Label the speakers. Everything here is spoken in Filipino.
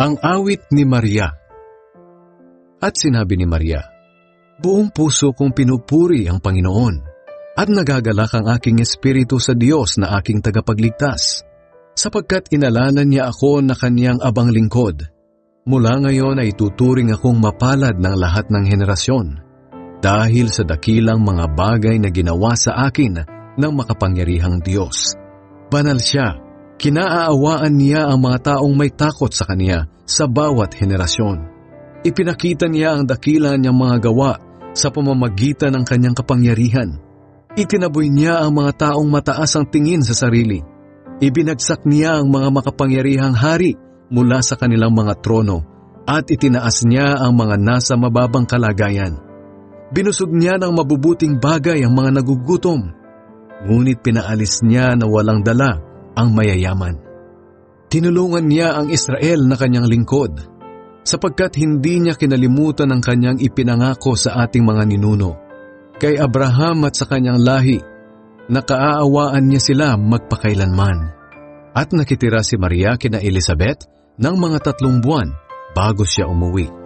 Speaker 1: Ang awit ni Maria. At sinabi ni Maria, "Buong puso kong pinupuri ang Panginoon, at nagagalak ang aking espiritu sa Diyos na aking tagapagligtas, sapagkat inalanan niya ako na kanyang abang lingkod. Mula ngayon ay tuturing akong mapalad ng lahat ng henerasyon, dahil sa dakilang mga bagay na ginawa sa akin ng makapangyarihang Diyos. Banal siya, kinaaawaan niya ang mga taong may takot sa kanya sa bawat henerasyon. Ipinakita niya ang dakila niyang mga gawa sa pamamagitan ng kanyang kapangyarihan. Itinaboy niya ang mga taong mataas ang tingin sa sarili. Ibinagsak niya ang mga makapangyarihang hari mula sa kanilang mga trono at itinaas niya ang mga nasa mababang kalagayan. Binusog niya ng mabubuting bagay ang mga nagugutom, ngunit pinaalis niya na walang dala ang mayayaman. Tinulungan niya ang Israel na kanyang lingkod, sapagkat hindi niya kinalimutan ang kanyang ipinangako sa ating mga ninuno. Kay Abraham at sa kanyang lahi, nakaaawaan niya sila magpakailanman." At nakitira si Maria kina Elizabeth ng mga 3 buwan bago siya umuwi.